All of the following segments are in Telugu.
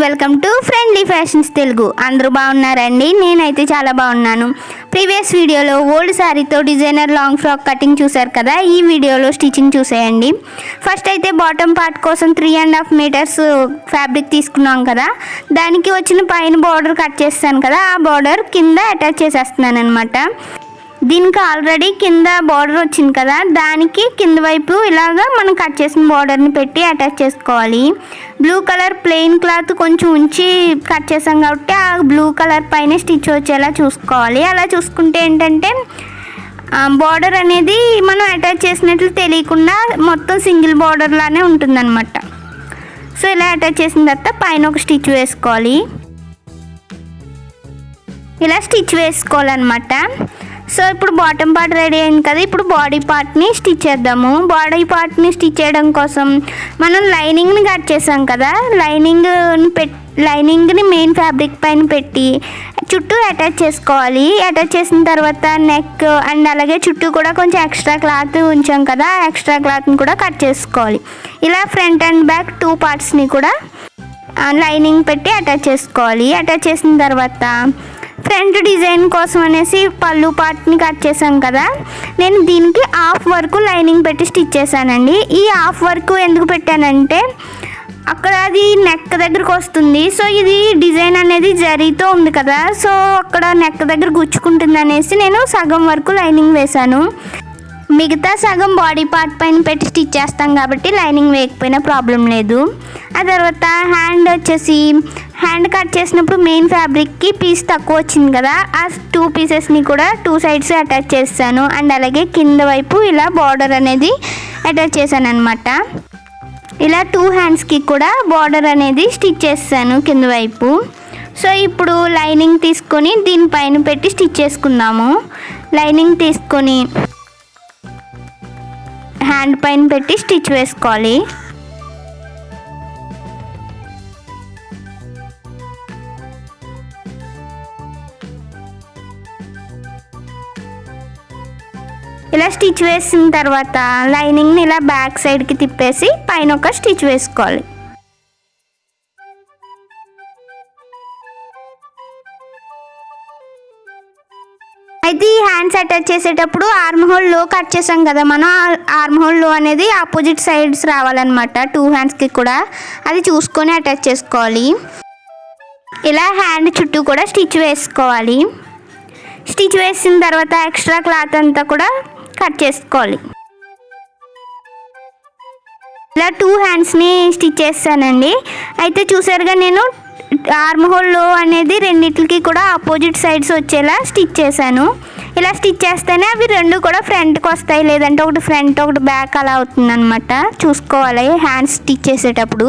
Welcome to friendly fashions Telugu. అందరూ బాగున్నారండి? నేనైతే చాలా బాగున్నాను. ప్రీవియస్ వీడియోలో ఓల్డ్ శారీతో డిజైనర్ లాంగ్ ఫ్రాక్ కటింగ్ చూసారు కదా, ఈ వీడియోలో స్టిచ్చింగ్ చూసేయండి. ఫస్ట్ అయితే బాటమ్ పార్ట్ కోసం 3.5 మీటర్స్ ఫ్యాబ్రిక్ తీసుకున్నాం కదా, దానికి వచ్చిన పైన బార్డర్ కట్ చేస్తాను కదా, ఆ బార్డర్ కింద అటాచ్ చేసేస్తున్నాను అనమాట. దీనికి ఆల్రెడీ కింద బార్డర్ వచ్చింది కదా, దానికి కింద వైపు ఇలాగా మనం కట్ చేసిన బార్డర్ని పెట్టి అటాచ్ చేసుకోవాలి. బ్లూ కలర్ ప్లెయిన్ క్లాత్ కొంచెం ఉంచి కట్ చేసాం కాబట్టి ఆ బ్లూ కలర్ పైన స్టిచ్ వచ్చేలా చూసుకోవాలి. అలా చూసుకుంటే ఏంటంటే బార్డర్ అనేది మనం అటాచ్ చేసినట్లు తెలియకుండా మొత్తం సింగిల్ బార్డర్ లానే ఉంటుందన్నమాట. సో ఇలా అటాచ్ చేసిన తర్వాత పైన ఒక స్టిచ్ వేసుకోవాలి. ఇలా స్టిచ్ వేసుకోవాలన్నమాట. సో ఇప్పుడు బాటమ్ పార్ట్ రెడీ అయింది కదా, ఇప్పుడు బాడీ పార్ట్ని స్టిచ్ చేద్దాము. బాడీ పార్ట్ని స్టిచ్ చేయడం కోసం మనం లైనింగ్ని కట్ చేసాం కదా, లైనింగ్ని మెయిన్ ఫ్యాబ్రిక్ పైన పెట్టి చుట్టూ అటాచ్ చేసుకోవాలి. అటాచ్ చేసిన తర్వాత నెక్ అండ్ అలాగే చుట్టూ కూడా కొంచెం ఎక్స్ట్రా క్లాత్ ఉంచాం కదా, ఆ ఎక్స్ట్రా క్లాత్ని కూడా కట్ చేసుకోవాలి. ఇలా ఫ్రంట్ అండ్ బ్యాక్ 2 పార్ట్స్ని కూడా లైనింగ్ పెట్టి అటాచ్ చేసుకోవాలి. అటాచ్ చేసిన తర్వాత ఫ్రంట్ డిజైన్ కోసం అనేసి పళ్ళు పార్ట్ని కట్ చేసాం కదా, నేను దీనికి హాఫ్ వరకు లైనింగ్ పెట్టి స్టిచ్ చేశానండి. ఈ హాఫ్ వరకు ఎందుకు పెట్టానంటే అక్కడ అది నెక్ దగ్గరకు వస్తుంది. సో ఇది డిజైన్ అనేది జరీతో ఉంది కదా, సో అక్కడ నెక్ దగ్గర గుచ్చుకుంటుంది అనేసి నేను సగం వరకు లైనింగ్ వేశాను. మిగతా సగం బాడీ పార్ట్ పైన పెట్టి స్టిచ్ చేస్తాం కాబట్టి లైనింగ్ వేయకపోయినా ప్రాబ్లం లేదు. ఆ తర్వాత హ్యాండ్ కట్ చేసినప్పుడు మెయిన్ ఫ్యాబ్రిక్కి పీస్ తక్కువ వచ్చింది కదా, ఆ 2 పీసెస్ని కూడా 2 సైడ్స్ అటాచ్ చేస్తాను. అండ్ అలాగే కింద వైపు ఇలా బార్డర్ అనేది అటాచ్ చేశాను అనమాట. ఇలా 2 హ్యాండ్స్కి కూడా బార్డర్ అనేది స్టిచ్ చేస్తాను కింద వైపు. సో ఇప్పుడు లైనింగ్ తీసుకొని దీనిపైన పెట్టి స్టిచ్ చేసుకుందాము. లైనింగ్ తీసుకొని హ్యాండ్ పైన పెట్టి స్టిచ్ వేసుకోవాలి. ఇలా స్టిచ్ వేసిన తర్వాత లైనింగ్ని ఇలా బ్యాక్ సైడ్కి తిప్పేసి పైన ఒక స్టిచ్ వేసుకోవాలి. అయితే ఈ హ్యాండ్స్ అటాచ్ చేసేటప్పుడు ఆర్మ్ హోల్ లో కట్ చేసాం కదా మనం, ఆర్మ్ హోల్ లో అనేది ఆపోజిట్ సైడ్స్ రావాలన్నమాట 2 హ్యాండ్స్కి కూడా, అది చూసుకొని అటాచ్ చేసుకోవాలి. ఇలా హ్యాండ్ చుట్టూ కూడా స్టిచ్ వేసుకోవాలి. స్టిచ్ వేసిన తర్వాత ఎక్స్ట్రా క్లాత్ అంతా కూడా కట్ చేసుకోవాలి. ఇలా 2 హ్యాండ్స్ని స్టిచ్ చేస్తానండి. అయితే చూసారుగా నేను ఆర్మ్ హోల్ లో అనేది రెండిట్లకి కూడా ఆపోజిట్ సైడ్స్ వచ్చేలా స్టిచ్ చేశాను. ఇలా స్టిచ్ చేస్తేనే అవి 2 కూడా ఫ్రంట్కి వస్తాయి, లేదంటే ఒకటి ఫ్రంట్ ఒకటి బ్యాక్ అలా అవుతుంది అనమాట. చూసుకోవాలి హ్యాండ్స్ స్టిచ్ చేసేటప్పుడు.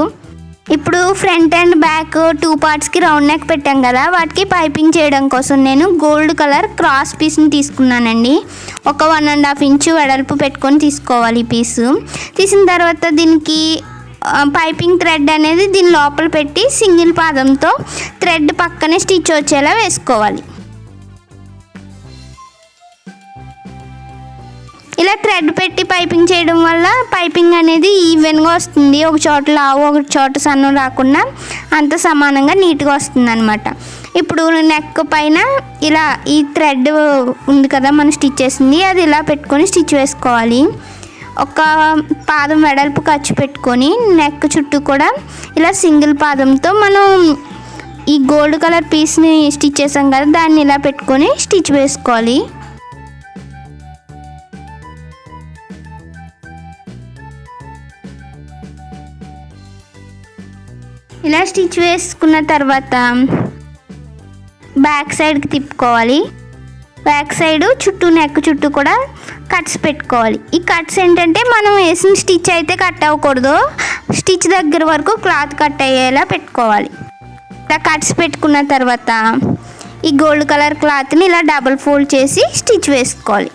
ఇప్పుడు ఫ్రంట్ అండ్ బ్యాక్ 2 పార్ట్స్కి రౌండ్ నెక్ పెట్టాం కదా, వాటికి పైపింగ్ చేయడం కోసం నేను గోల్డ్ కలర్ క్రాస్ పీస్ని తీసుకున్నానండి. ఒక 1.5 ఇంచు వెడల్పు పెట్టుకొని తీసుకోవాలి ఈ పీసు. తీసిన తర్వాత దీనికి పైపింగ్ థ్రెడ్ అనేది దీని లోపల పెట్టి సింగిల్ పాదంతో థ్రెడ్ పక్కనే స్టిచ్ వచ్చేలా వేసుకోవాలి. ఇలా థ్రెడ్ పెట్టి పైపింగ్ చేయడం వల్ల పైపింగ్ అనేది ఈవెన్గా వస్తుంది, ఒక చోట లావు ఒక చోట సన్నం రాకుండా అంత సమానంగా నీట్గా వస్తుంది అనమాట. ఇప్పుడు నెక్ పైన ఇలా ఈ థ్రెడ్ ఉంది కదా మనం స్టిచ్ చేసింది, అది ఇలా పెట్టుకొని స్టిచ్ వేసుకోవాలి. ఒక పాదం వెడల్పు ఖర్చు పెట్టుకొని నెక్ చుట్టూ కూడా ఇలా సింగిల్ పాదంతో మనం ఈ గోల్డ్ కలర్ పీస్ని స్టిచ్ చేసాం కదా, దాన్ని ఇలా పెట్టుకొని స్టిచ్ వేసుకోవాలి. ఇలా స్టిచ్ వేసుకున్న తర్వాత బ్యాక్ సైడ్కి తిప్పుకోవాలి. బ్యాక్ సైడ్ చుట్టూ నెక్ చుట్టూ కూడా కట్స్ పెట్టుకోవాలి. ఈ కట్స్ ఏంటంటే మనం వేసిన స్టిచ్ అయితే కట్ అవ్వకూడదు, స్టిచ్ దగ్గర వరకు క్లాత్ కట్ అయ్యేలా పెట్టుకోవాలి. ఇలా కట్స్ పెట్టుకున్న తర్వాత ఈ గోల్డ్ కలర్ క్లాత్ని ఇలా డబుల్ ఫోల్డ్ చేసి స్టిచ్ వేసుకోవాలి.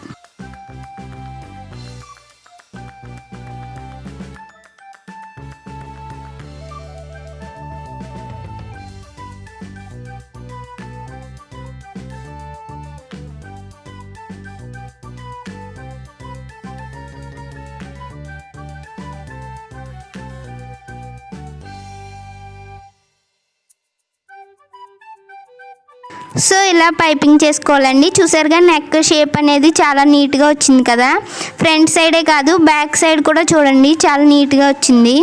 సో ఇలా పైపింగ్ చేసుకోవాలండి. చూసారుగా నెక్ షేప్ అనేది చాలా నీట్గా వచ్చింది కదా. ఫ్రంట్ సైడే కాదు బ్యాక్ సైడ్ కూడా చూడండి చాలా నీట్గా వచ్చింది.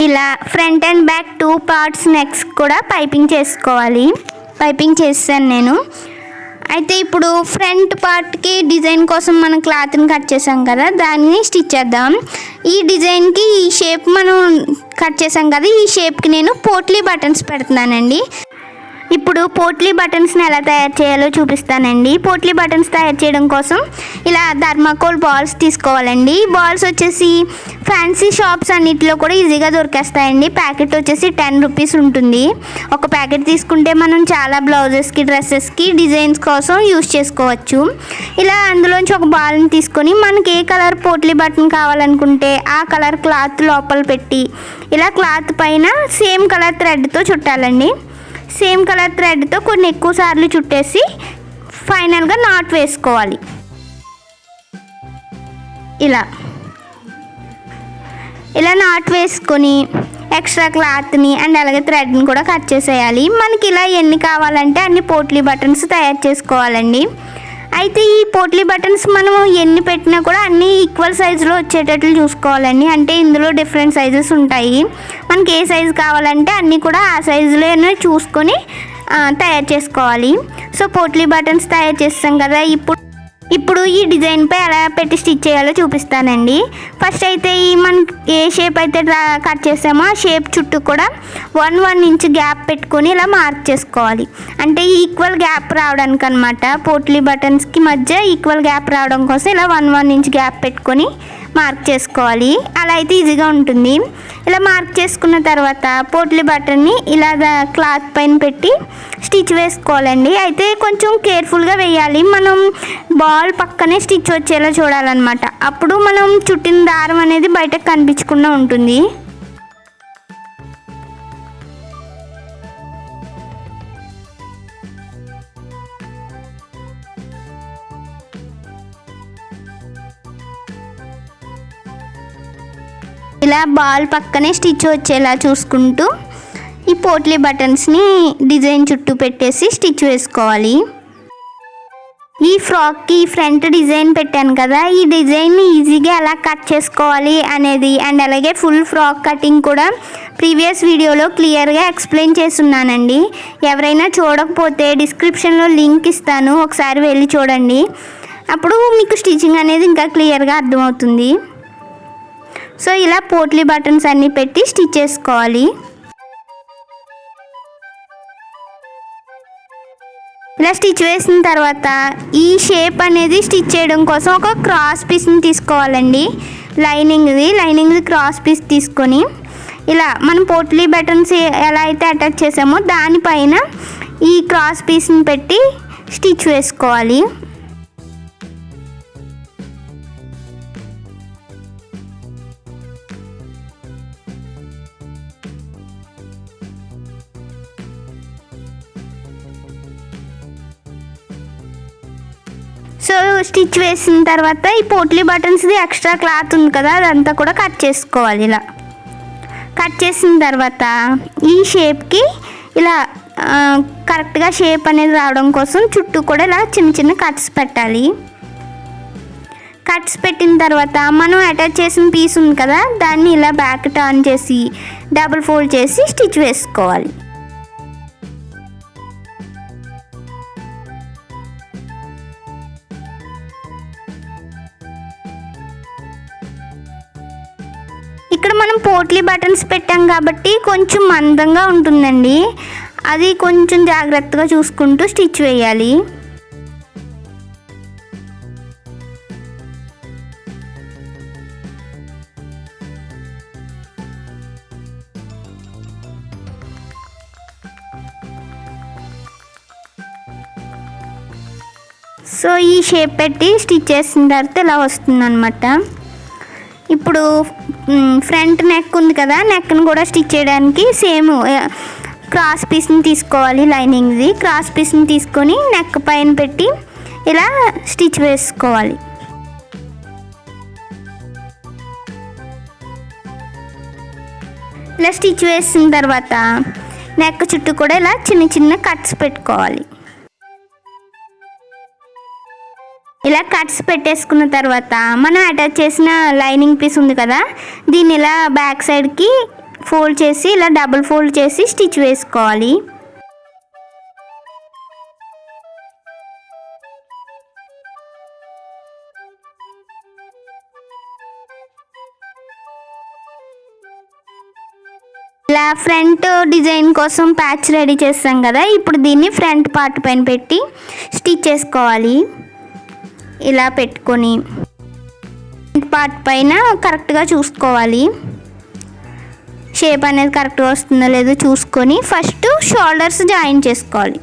ఇలా front and back 2 parts necks కూడా పైపింగ్ చేసుకోవాలి. పైపింగ్ చేస్తాను నేను. అయితే ఇప్పుడు ఫ్రంట్ పార్ట్కి డిజైన్ కోసం మనం క్లాత్ని కట్ చేసాం కదా, దాన్ని స్టిచ్ చేద్దాం. ఈ డిజైన్కి ఈ షేప్ మనం కట్ చేసాం కదా, ఈ షేప్కి నేను పోట్లీ బటన్స్ పెడుతున్నానండి. ఇప్పుడు పోట్లీ బటన్స్ని ఎలా తయారు చేయాలో చూపిస్తానండి. పోట్లీ బటన్స్ తయారు చేయడం కోసం ఇలా థర్మాకోల్ బాల్స్ తీసుకోవాలండి. బాల్స్ వచ్చేసి ఫ్యాన్సీ షాప్స్ అన్నిటిలో కూడా ఈజీగా దొరికేస్తాయండి. ప్యాకెట్ వచ్చేసి 10 రూపీస్ ఉంటుంది. ఒక ప్యాకెట్ తీసుకుంటే మనం చాలా బ్లౌజెస్కి డ్రెస్సెస్కి డిజైన్స్ కోసం యూస్ చేసుకోవచ్చు. ఇలా అందులోంచి ఒక బాల్ని తీసుకొని మనకి ఏ కలర్ పోట్లీ బటన్ కావాలనుకుంటే ఆ కలర్ క్లాత్ లోపల పెట్టి ఇలా క్లాత్ పైన సేమ్ కలర్ థ్రెడ్తో చుట్టాలండి. సేమ్ కలర్ థ్రెడ్తో కొన్ని ఎక్కువ సార్లు చుట్టేసి ఫైనల్గా నాట్ వేసుకోవాలి. ఇలా నాట్ వేసుకొని ఎక్స్ట్రా క్లాత్ని అండ్ అలాగే థ్రెడ్ని కూడా కట్ చేసేయాలి. మనకి ఇలా ఎన్ని కావాలంటే అన్ని పోట్లీ బటన్స్ తయారు చేసుకోవాలండి. అయితే ఈ పోట్లీ బటన్స్ మనం ఎన్ని పెట్టినా కూడా అన్నీ ఈక్వల్ సైజులో వచ్చేటట్లు చూసుకోవాలండి. అంటే ఇందులో డిఫరెంట్ సైజెస్ ఉంటాయి. మనకి ఏ సైజు కావాలంటే అన్నీ కూడా ఆ సైజులోనే చూసుకొని తయారు చేసుకోవాలి. సో పోట్లీ బటన్స్ తయారు చేస్తాం కదా, ఇప్పుడు ఈ డిజైన్పై ఎలా పెట్టి స్టిచ్ చేయాలో చూపిస్తానండి. ఫస్ట్ అయితే మనం ఏ షేప్ అయితే కట్ చేసామో ఆ షేప్ చుట్టూ కూడా 1 ఇంచ్ గ్యాప్ పెట్టుకొని ఇలా మార్క్ చేసుకోవాలి. అంటే ఈక్వల్ గ్యాప్ రావడానికి అనమాట. పోట్లీ బటన్స్కి మధ్య ఈక్వల్ గ్యాప్ రావడం కోసం ఇలా 1 ఇంచ్ గ్యాప్ పెట్టుకొని మార్క్ చేసుకోవాలి. అలా అయితే ఈజీగా ఉంటుంది. ఇలా మార్క్ చేసుకున్న తర్వాత పోట్లీ బటన్ని ఇలా క్లాత్ పైన పెట్టి స్టిచ్ వేసుకోవాలండి. అయితే కొంచెం కేర్ఫుల్గా వేయాలి. మనం బాల్ పక్కనే స్టిచ్ వచ్చేలా చూడాలన్నమాట. అప్పుడు మనం చుట్టిన దారం అనేది బయటకు కనిపించకుండా ఉంటుంది. ఇలా బాల్ పక్కనే స్టిచ్ వచ్చేలా చూసుకుంటూ ఈ పోట్లీ బటన్స్ని డిజైన్ చుట్టూ పెట్టేసి స్టిచ్ వేసుకోవాలి. ఈ ఫ్రాక్కి ఫ్రంట్ డిజైన్ పెట్టాను కదా, ఈ డిజైన్ని ఈజీగా ఎలా కట్ చేసుకోవాలి అనేది అండ్ అలాగే ఫుల్ ఫ్రాక్ కటింగ్ కూడా ప్రీవియస్ వీడియోలో క్లియర్గా ఎక్స్ప్లెయిన్ చేస్తున్నానండి. ఎవరైనా చూడకపోతే డిస్క్రిప్షన్లో లింక్ ఇస్తాను, ఒకసారి వెళ్ళి చూడండి. అప్పుడు మీకు స్టిచ్చింగ్ అనేది ఇంకా క్లియర్గా అర్థమవుతుంది. సో ఇలా పోట్లీ బటన్స్ అన్నీ పెట్టి స్టిచ్ చేసుకోవాలి. ఇలా స్టిచ్ వేసిన తర్వాత ఈ షేప్ అనేది స్టిచ్ చేయడం కోసం ఒక క్రాస్ పీస్ని తీసుకోవాలండి. లైనింగ్ది క్రాస్ పీస్ తీసుకొని ఇలా మనం పోట్లీ బటన్స్ ఎలా అయితే అటాచ్ చేసామో దానిపైన ఈ క్రాస్ పీస్ని పెట్టి స్టిచ్ వేసుకోవాలి. సో స్టిచ్ వేసిన తర్వాత ఈ పోట్లీ బటన్స్ది ఎక్స్ట్రా క్లాత్ ఉంది కదా, అదంతా కూడా కట్ చేసుకోవాలి. ఇలా కట్ చేసిన తర్వాత ఈ షేప్కి ఇలా కరెక్ట్గా షేప్ అనేది రావడం కోసం చుట్టూ కూడా ఇలా చిన్న చిన్న కట్స్ పెట్టాలి. కట్స్ పెట్టిన తర్వాత మనం అటాచ్ చేసిన పీస్ ఉంది కదా, దాన్ని ఇలా బ్యాక్ టర్న్ చేసి డబుల్ ఫోల్డ్ చేసి స్టిచ్ వేసుకోవాలి. ఇక్కడ మనం పోట్లీ బటన్స్ పెట్టాం కాబట్టి కొంచెం మందంగా ఉంటుందండి. అది కొంచెం జాగ్రత్తగా చూసుకుంటూ స్టిచ్ వేయాలి. సో ఈ షేప్ పెట్టి స్టిచ్ చేసిన తర్వాత ఇలా వస్తుందన్నమాట. ఇప్పుడు ఫ్రంట్ నెక్ ఉంది కదా, నెక్ని కూడా స్టిచ్ చేయడానికి సేమ్ క్రాస్ పీస్ని తీసుకోవాలి. లైనింగ్ది క్రాస్ పీస్ని తీసుకొని నెక్ పైన పెట్టి ఇలా స్టిచ్ వేసుకోవాలి. ఇలా స్టిచ్ వేసిన తర్వాత నెక్ చుట్టూ కూడా ఇలా చిన్న చిన్న కట్స్ పెట్టుకోవాలి. ఇలా కట్స్ పెట్టేసుకున్న తర్వాత మనం అటాచ్ చేసిన లైనింగ్ పీస్ ఉంది కదా, దీన్ని ఇలా బ్యాక్ సైడ్కి ఫోల్డ్ చేసి ఇలా డబుల్ ఫోల్డ్ చేసి స్టిచ్ వేసుకోవాలి. ఇలా ఫ్రంట్ డిజైన్ కోసం ప్యాచ్ రెడీ చేస్తాం కదా, ఇప్పుడు దీన్ని ఫ్రంట్ పార్ట్ పైన పెట్టి స్టిచ్ చేసుకోవాలి. ఇలా పెట్టుకొని ఫ్రంట్ పార్ట్ పైన కరెక్ట్గా చూసుకోవాలి, షేప్ అనేది కరెక్ట్గా వస్తుందో లేదో చూసుకొని ఫస్ట్ షోల్డర్స్ జాయిన్ చేసుకోవాలి.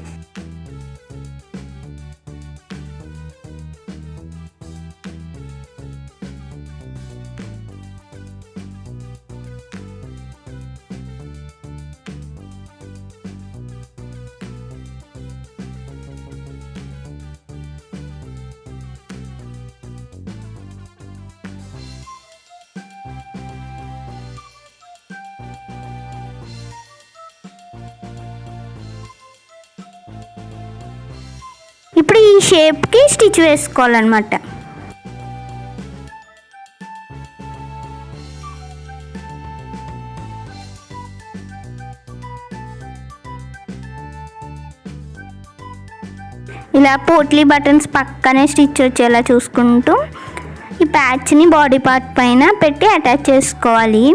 ఇప్పుడు ఈ షేప్కి స్టిచ్ వేసుకోవాలన్నమాట. ఇలా పోట్లీ బటన్స్ పక్కనే స్టిచ్ వచ్చేలా చూసుకుంటూ ఈ ప్యాచ్ని బాడీ పార్ట్ పైన పెట్టి అటాచ్ చేసుకోవాలి.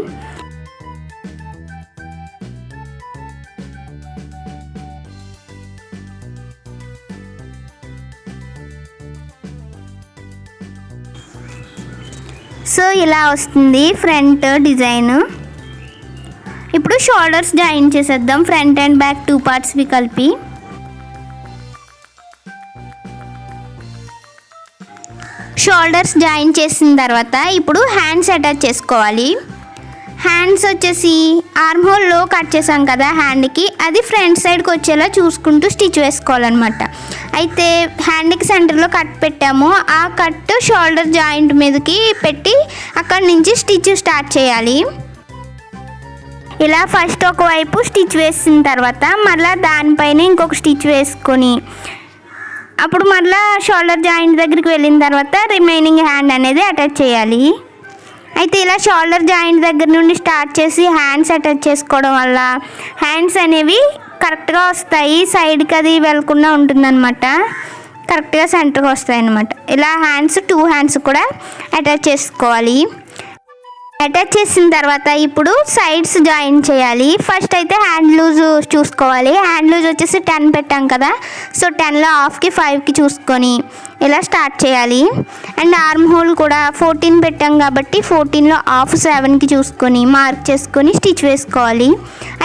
సో ఇలా వస్తుంది ఫ్రంట్ డిజైన్. ఇప్పుడు షోల్డర్స్ జాయిన్ చేసేద్దాం, ఫ్రంట్ అండ్ బ్యాక్ 2 పార్ట్స్వి కలిపి. షోల్డర్స్ జాయిన్ చేసిన తర్వాత ఇప్పుడు హ్యాండ్స్ అటాచ్ చేసుకోవాలి. హ్యాండ్స్ వచ్చేసి ఆర్మ్ హోల్లో కట్ చేసాం కదా హ్యాండ్కి, అది ఫ్రంట్ సైడ్కి వచ్చేలా చూసుకుంటూ స్టిచ్ వేసుకోవాలన్నమాట. అయితే హ్యాండ్కి సెంటర్లో కట్ పెట్టాము, ఆ కట్ షోల్డర్ జాయింట్ మీదకి పెట్టి అక్కడి నుంచి స్టిచ్ స్టార్ట్ చేయాలి. ఇలా ఫస్ట్ ఒకవైపు స్టిచ్ వేసిన తర్వాత మళ్ళీ దానిపైన ఇంకొక స్టిచ్ వేసుకొని అప్పుడు మళ్ళీ షోల్డర్ జాయింట్ దగ్గరికి వెళ్ళిన తర్వాత రిమైనింగ్ హ్యాండ్ అనేది అటాచ్ చేయాలి. అయితే ఇలా షోల్డర్ జాయింట్ దగ్గర నుండి స్టార్ట్ చేసి హ్యాండ్స్ అటాచ్ చేసుకోవడం వల్ల హ్యాండ్స్ అనేవి కరెక్ట్గా వస్తాయి, సైడ్కి అది వెళ్ళకుండా ఉంటుందన్నమాట, కరెక్ట్గా సెంటర్కి వస్తాయి అన్నమాట. ఇలా హ్యాండ్స్ 2 హ్యాండ్స్ కూడా అటాచ్ చేసుకోవాలి. అటాచ్ చేసిన తర్వాత ఇప్పుడు సైడ్స్ జాయిన్ చేయాలి. ఫస్ట్ అయితే హ్యాండ్ లూజ్ చూసుకోవాలి. హ్యాండ్ లూజ్ వచ్చేసి 10 పెట్టాం కదా, సో 10లో హాఫ్కి 5కి చూసుకొని ఇలా స్టార్ట్ చేయాలి. అండ్ ఆర్మ్ హోల్ కూడా 14 పెట్టాం కాబట్టి 14లో హాఫ్ 7కి చూసుకొని మార్క్ చేసుకొని స్టిచ్ వేసుకోవాలి.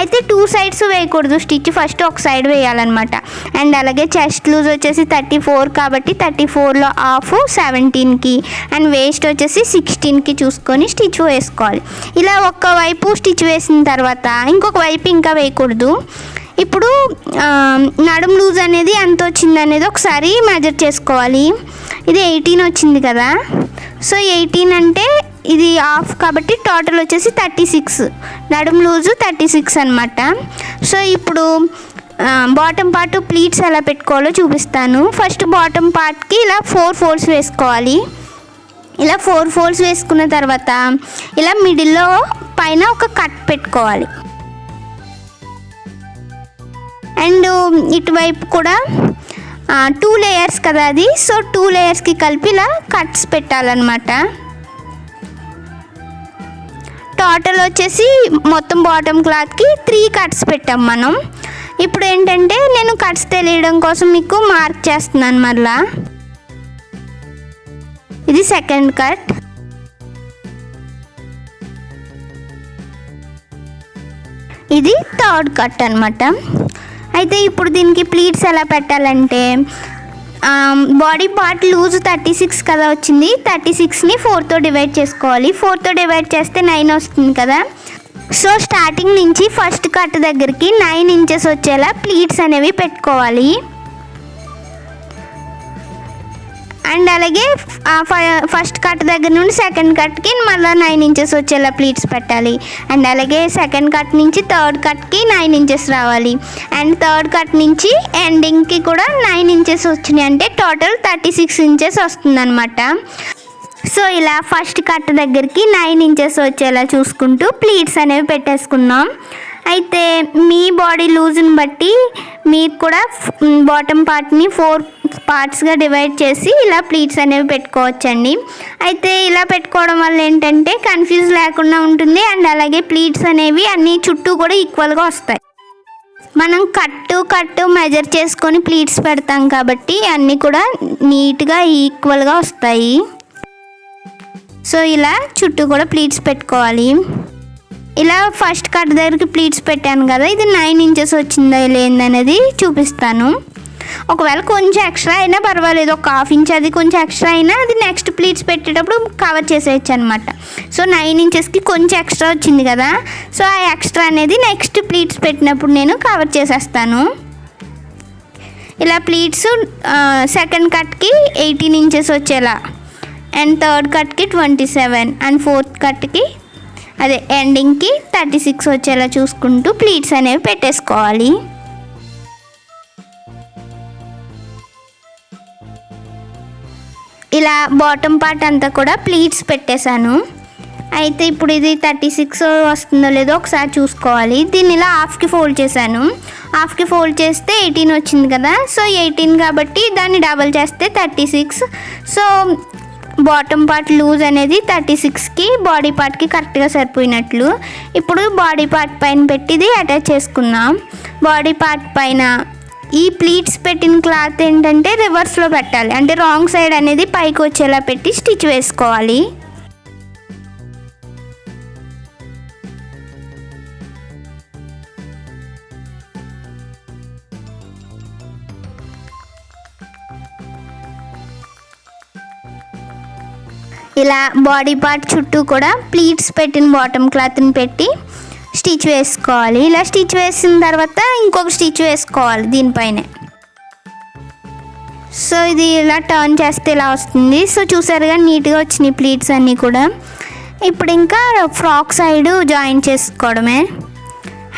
అయితే 2 సైడ్స్ వేయకూడదు స్టిచ్, ఫస్ట్ ఒక సైడ్ వేయాలన్నమాట. అండ్ అలాగే చెస్ట్ లూజ్ వచ్చేసి 34 కాబట్టి 34లో హాఫ్ 17కి అండ్ వేస్ట్ వచ్చేసి 16కి చూసుకొని స్టిచ్ వేసుకోవాలి. ఇలా ఒక్క వైపు స్టిచ్ వేసిన తర్వాత ఇంకొక వైపు ఇంకా వేయకూడదు. ఇప్పుడు నడుం లూజ్ అనేది ఎంత వచ్చింది అనేది ఒకసారి మెజర్ చేసుకోవాలి. ఇది 18 వచ్చింది కదా, సో 18 అంటే ఇది హాఫ్ కాబట్టి టోటల్ వచ్చేసి 36, నడుం లూజు 36 అనమాట. సో ఇప్పుడు బాటమ్ పార్ట్ ప్లీట్స్ ఎలా పెట్టుకోవాలో చూపిస్తాను. ఫస్ట్ బాటమ్ పార్ట్కి ఇలా 4 ఫోల్డ్స్ వేసుకోవాలి. ఇలా 4 ఫోల్డ్స్ వేసుకున్న తర్వాత ఇలా మిడిల్లో పైన ఒక కట్ పెట్టుకోవాలి. అండ్ ఇటువైపు కూడా 2 లేయర్స్ కదా అది, సో 2 లేయర్స్కి కలిపి ఇలా కట్స్ పెట్టాలన్నమాట. టోటల్ వచ్చేసి మొత్తం బాటమ్ క్లాత్కి 3 కట్స్ పెట్టాం మనం. ఇప్పుడు ఏంటంటే నేను కట్స్ తెలియడం కోసం మీకు మార్క్ చేస్తున్నాను. మళ్ళా ఇది సెకండ్ కట్, ఇది థర్డ్ కట్ అనమాట. అయితే ఇప్పుడు దీనికి ప్లీట్స్ ఎలా పెట్టాలంటే బాడీ పార్ట్ లూజ్ 36 కదా వచ్చింది, 36ని 4తో డివైడ్ చేసుకోవాలి. 4తో డివైడ్ చేస్తే 9 వస్తుంది కదా. సో స్టార్టింగ్ నుంచి ఫస్ట్ కట్ దగ్గరికి 9 ఇంచెస్ వచ్చేలా ప్లీట్స్ అనేవి పెట్టుకోవాలి. అండ్ అలాగే ఫస్ట్ కట్ దగ్గర నుండి సెకండ్ కట్కి మళ్ళీ 9 ఇంచెస్ వచ్చేలా ప్లీట్స్ పెట్టాలి. అండ్ అలాగే సెకండ్ కట్ నుంచి థర్డ్ కట్కి 9 ఇంచెస్ రావాలి. అండ్ థర్డ్ కట్ నుంచి ఎండింగ్కి కూడా 9 ఇంచెస్ వచ్చినాయి అంటే టోటల్ 36 ఇంచెస్ వస్తుందన్నమాట. సో ఇలా ఫస్ట్ కట్ దగ్గరికి 9 ఇంచెస్ వచ్చేలా చూసుకుంటూ ప్లీట్స్ అనేవి పెట్టేసుకుందాం. అయితే మీ బాడీ లూజ్ని బట్టి మీరు కూడా బాటమ్ పార్ట్ని 4 పార్ట్స్గా డివైడ్ చేసి ఇలా ప్లీట్స్ అనేవి పెట్టుకోవచ్చండి. అయితే ఇలా పెట్టుకోవడం వల్ల ఏంటంటే కన్ఫ్యూజ్ లేకుండా ఉంటుంది. అండ్ అలాగే ప్లీట్స్ అనేవి అన్ని చుట్టూ కూడా ఈక్వల్గా వస్తాయి. మనం కట్టు మెజర్ చేసుకొని ప్లీట్స్ పెడతాం కాబట్టి అన్నీ కూడా నీట్గా ఈక్వల్గా వస్తాయి. సో ఇలా చుట్టూ కూడా ప్లీట్స్ పెట్టుకోవాలి. ఇలా ఫస్ట్ కట్ దగ్గరికి ప్లీట్స్ పెట్టాను కదా, ఇది 9 ఇంచెస్ వచ్చిందా లేదనేది చూపిస్తాను. ఒకవేళ కొంచెం ఎక్స్ట్రా అయినా పర్వాలేదు, ఒక 1/2 ఇంచ్ అది కొంచెం ఎక్స్ట్రా అయినా అది నెక్స్ట్ ప్లీట్స్ పెట్టేటప్పుడు కవర్ చేసేయచ్చు అనమాట. సో 9 ఇంచెస్కి కొంచెం ఎక్స్ట్రా వచ్చింది కదా, సో ఆ ఎక్స్ట్రా అనేది నెక్స్ట్ ప్లీట్స్ పెట్టినప్పుడు నేను కవర్ చేసేస్తాను. ఇలా ప్లీట్స్ సెకండ్ కట్కి 18 ఇంచెస్ వచ్చేలా, అండ్ థర్డ్ కట్కి 27, అండ్ ఫోర్త్ కట్కి అదే ఎండింగ్కి 36 వచ్చేలా చూసుకుంటూ ప్లీట్స్ అనేవి పెట్టేసుకోవాలి. ఇలా బాటమ్ పార్ట్ అంతా కూడా ప్లీట్స్ పెట్టేశాను. అయితే ఇప్పుడు ఇది 36 వస్తుందో లేదో ఒకసారి చూసుకోవాలి. దీన్ని ఇలా హాఫ్కి ఫోల్డ్ చేశాను. హాఫ్కి ఫోల్డ్ చేస్తే 18 వచ్చింది కదా, సో 18 కాబట్టి దాన్ని డబల్ చేస్తే 36. సో బాటమ్ పార్ట్ లూజ్ అనేది 36కి బాడీ పార్ట్కి కరెక్ట్గా సరిపోయినట్లు. ఇప్పుడు బాడీ పార్ట్ పైన పెట్టి ఇది అటాచ్ చేసుకుందాం. బాడీ పార్ట్ పైన ఈ ప్లీట్స్ పెట్టిన క్లాత్ ఏంటంటే రివర్స్లో పెట్టాలి, అంటే రాంగ్ సైడ్ అనేది పైకి వచ్చేలా పెట్టి స్టిచ్ వేసుకోవాలి. ఇలా బాడీ పార్ట్ చుట్టూ కూడా ప్లీట్స్ పెట్టిన బాటమ్ క్లాత్ని పెట్టి స్టిచ్ వేసుకోవాలి. ఇలా స్టిచ్ వేసిన తర్వాత ఇంకొక స్టిచ్ వేసుకోవాలి దీనిపైనే. సో ఇది ఇలా టర్న్ చేస్తే ఇలా వస్తుంది. సో చూసారుగా నీట్గా వచ్చినాయి ప్లీట్స్ అన్నీ కూడా. ఇప్పుడు ఇంకా ఫ్రాక్ సైడ్ జాయిన్ చేసుకోవడమే.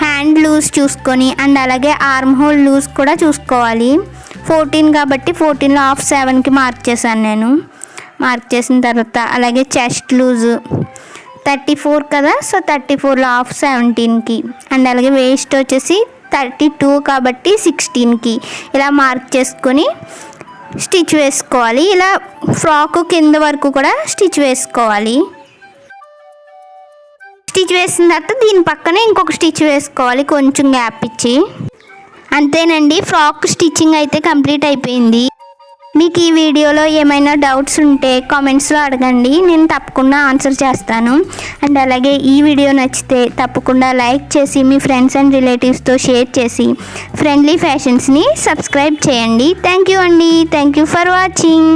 హ్యాండ్ లూజ్ చూసుకొని అండ్ అలాగే ఆర్మ్ హోల్ లూజ్ కూడా చూసుకోవాలి. 14 కాబట్టి 14లో హాఫ్ 7కి మార్క్ చేశాను నేను. మార్క్ చేసిన తర్వాత అలాగే చెస్ట్ లూజు 34 కదా, సో 34లో హాఫ్ 17కి, అండ్ అలాగే వేస్ట్ వచ్చేసి 32 కాబట్టి 16కి ఇలా మార్క్ చేసుకొని స్టిచ్ వేసుకోవాలి. ఇలా ఫ్రాక్ కింద వరకు కూడా స్టిచ్ వేసుకోవాలి. స్టిచ్ వేసిన తర్వాత దీని పక్కనే ఇంకొక స్టిచ్ వేసుకోవాలి కొంచెం గ్యాప్ ఇచ్చి. అంతేనండి, ఫ్రాక్ స్టిచ్చింగ్ అయితే కంప్లీట్ అయిపోయింది. మీకు ఈ వీడియోలో ఏమైనా డౌట్స్ ఉంటే కామెంట్స్లో అడగండి, నేను తప్పకుండా ఆన్సర్ చేస్తాను. అండ్ అలాగే ఈ వీడియో నచ్చితే తప్పకుండా లైక్ చేసి మీ ఫ్రెండ్స్ అండ్ రిలేటివ్స్తో షేర్ చేసి ఫ్రెండ్లీ ఫ్యాషన్స్ని సబ్స్క్రైబ్ చేయండి. థ్యాంక్ యూ అండి. Thank you for watching.